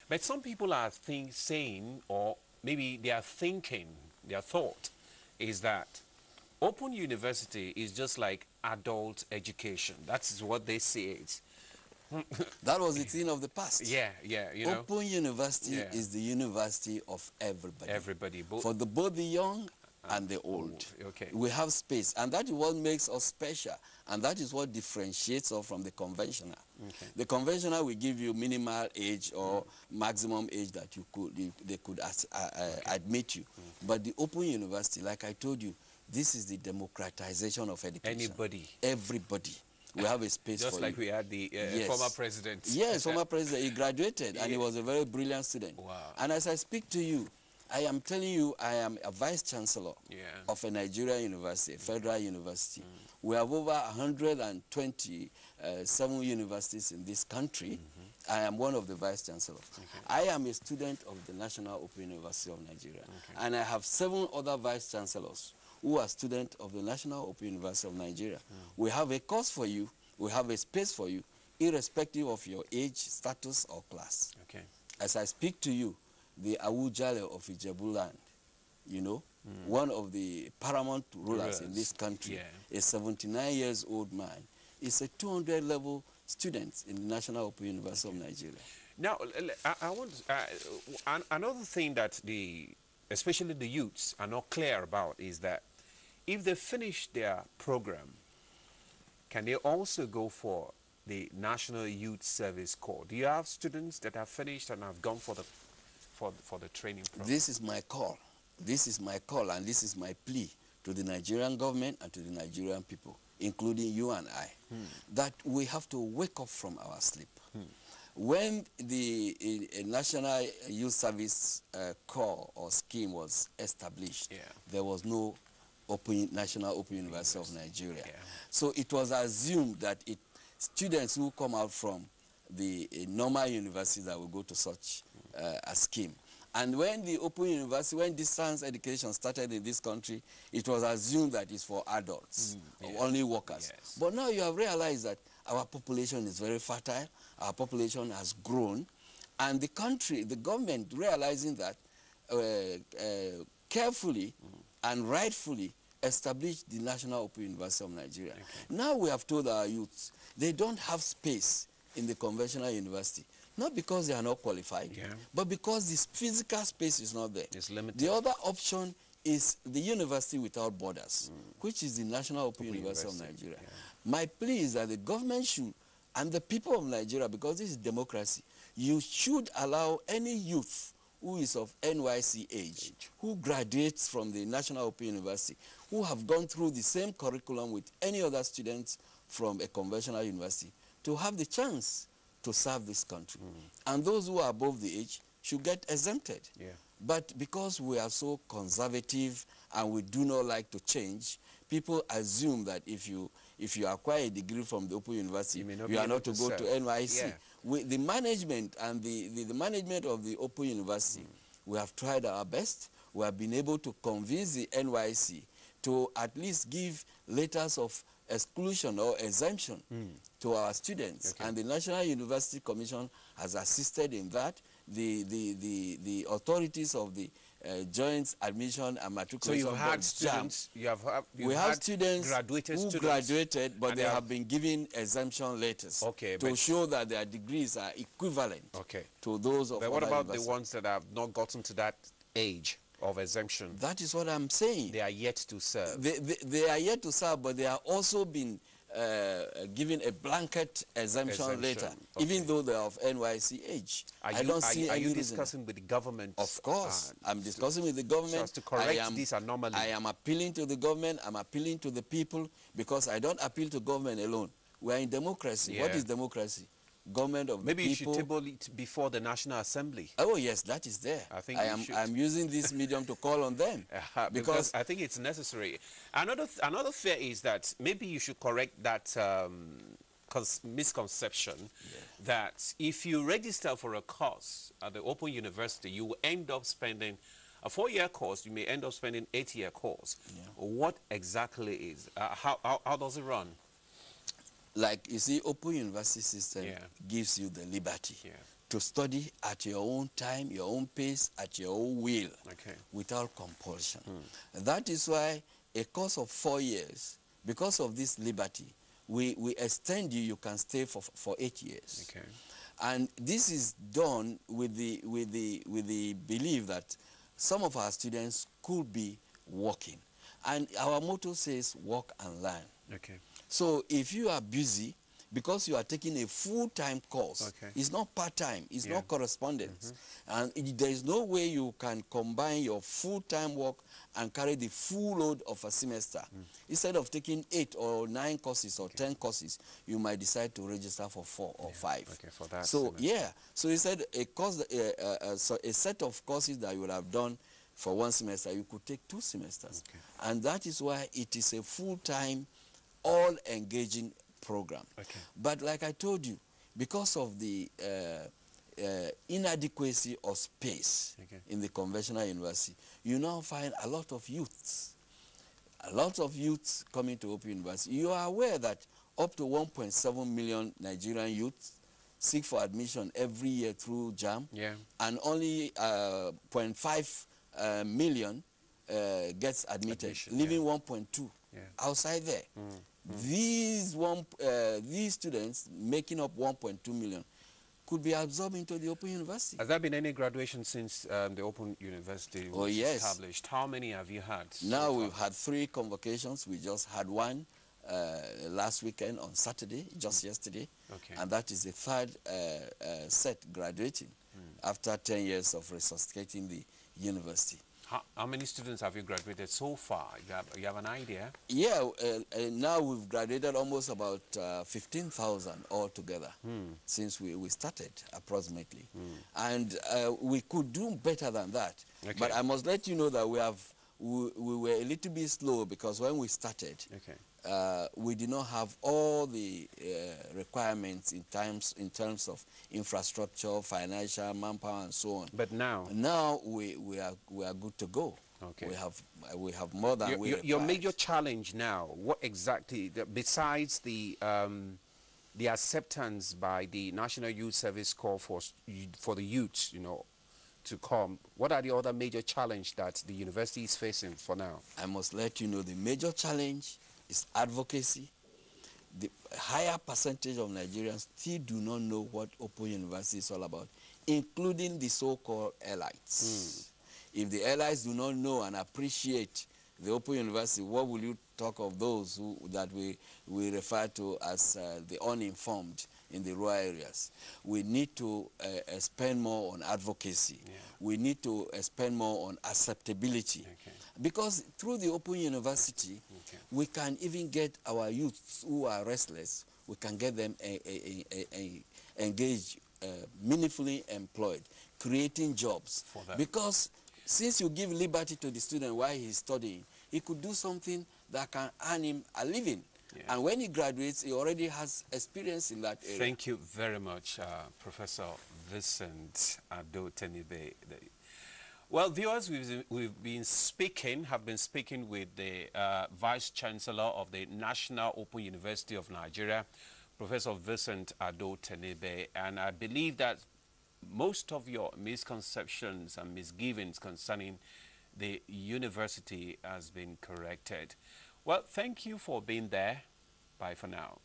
But some people are saying, or maybe they are thinking, their thought is that open university is just like adult education. That's what they say it. That was the thing of the past. Yeah, you know. Open university is the university of everybody. Everybody. For both the young and the old. Okay. We have space, and that is what makes us special, and that is what differentiates us from the conventional. Okay. The conventional will give you minimal age or maximum age that they could admit you. But the open university, like I told you, this is the democratization of education. Everybody. We have a space just for like you. We had the former president. Yes, former president. He graduated, and he was a very brilliant student. Wow. And as I speak to you, I am telling you, I am a vice chancellor of a Nigerian university, a federal university. We have over 127 universities in this country. I am one of the vice chancellors. I am a student of the National Open University of Nigeria. And I have 7 other vice chancellors who are students of the National Open University of Nigeria. We have a course for you. We have a space for you, irrespective of your age, status, or class. As I speak to you, the Awujale of Ijebu land, you know, one of the paramount rulers in this country, a 79 years old man, is a 200 level student in the National Open University of Nigeria. Now, I want another thing that especially the youths are not clear about is that if they finish their program, can they also go for the National Youth Service Corps? Do you have students that have finished and have gone for the training program? This is my call. This is my call, and this is my plea to the Nigerian government and to the Nigerian people, including you and I, that we have to wake up from our sleep. When the National Youth Service Corps or scheme was established, there was no National Open University of Nigeria. So it was assumed that students who come out from the normal university that will go to such a scheme. And when the Open University, when distance education started in this country, it was assumed that it's for adults, only workers. But now you have realized that our population is very fertile, our population has grown, and the country, the government, realizing that, carefully and rightfully established the National Open University of Nigeria. Now we have told our youths, they don't have space in the conventional university. Not because they are not qualified, but because this physical space is not there. It's limited. The other option is the University Without Borders, which is the National Open University of Nigeria. My plea is that the government should, and the people of Nigeria, because this is democracy, you should allow any youth who is of NYC age, who graduates from the National Open University, who have gone through the same curriculum with any other students from a conventional university, to have the chance to serve this country. And those who are above the age should get exempted. But because we are so conservative and we do not like to change, people assume that if you acquire a degree from the Open University, you are not to go to NYC. The management and the management of the Open University, we have tried our best. We have been able to convince the NYC to at least give letters of exclusion or exemption to our students. And the National University Commission has assisted in that. The authorities of the Joint Admission and Matriculation. So you've had students, we have students who graduated, but they have been given exemption letters to show that their degrees are equivalent to those of other universities. But what about the ones that have not gotten to that age of exemption? That is what I'm saying. They are yet to serve. They are yet to serve, but they are also been given a blanket exemption letter, even though they are of NYC age. Are you discussing with the government? Of course. I'm discussing with the government. So as to correct this anomaly. I am appealing to the government. I'm appealing to the people, because I don't appeal to government alone. We are in democracy. What is democracy? Government of the people. Maybe you should table it before the National Assembly. Oh yes, that is there. I think I'm using this medium to call on them because I think it's necessary. Another fear is that maybe you should correct that misconception that if you register for a course at the Open University, you will end up spending a 4-year course. You may end up spending 8-year course. What exactly is how does it run? Like, you see, Open University system gives you the liberty to study at your own time, your own pace, at your own will, without compulsion. That is why a course of 4 years, because of this liberty, we extend you can stay for 8 years. And this is done with the belief that some of our students could be working. And our motto says, work and learn. So if you are busy, because you are taking a full-time course, it's not part-time, it's not correspondence. And there is no way you can combine your full-time work and carry the full load of a semester. Instead of taking 8 or 9 courses or 10 courses, you might decide to register for 4 or 5. For that so semester. So instead a set of courses that you would have done for 1 semester, you could take 2 semesters. And that is why it is a full-time, all-engaging program. But like I told you, because of the inadequacy of space in the conventional university, you now find a lot of youths coming to Open University. You are aware that up to 1.7 million Nigerian youths seek for admission every year through JAM, and only 0.5 million gets admitted, leaving 1.2 outside there. These students, making up 1.2 million, could be absorbed into the Open University. Has there been any graduation since the Open University was established? How many have you had? Now we've had 3 convocations. We just had one last weekend on Saturday, just yesterday. And that is the 3rd set graduating after 10 years of resuscitating the university. How many students have you graduated so far? You have an idea? Yeah, now we've graduated almost about 15,000 altogether since we started, approximately. And we could do better than that. But I must let you know that we were a little bit slow, because when we started, we did not have all the requirements in terms of infrastructure, financial, manpower, and so on. But now we are good to go. We have more than your major challenge now, what exactly, besides the acceptance by the National Youth Service Corps for the youths, to come, what are the other major challenges that the university is facing for now? I must let you know the major challenge is advocacy. The higher percentage of Nigerians still do not know what Open University is all about, including the so-called elites. If the elites do not know and appreciate the Open University, what will you talk of those that we refer to as the uninformed in the rural areas? We need to spend more on advocacy. We need to spend more on acceptability. Because through the Open University, we can even get our youths who are restless, we can get them engaged, meaningfully employed, creating jobs. Because since you give liberty to the student while he's studying, he could do something that can earn him a living. And when he graduates, he already has experience in that area. Thank you very much, Professor Vincent Tenebe. Well, viewers, have been speaking with the Vice Chancellor of the National Open University of Nigeria, Professor Vincent Tenebe, and I believe that most of your misconceptions and misgivings concerning the university has been corrected. Well, thank you for being there. Bye for now.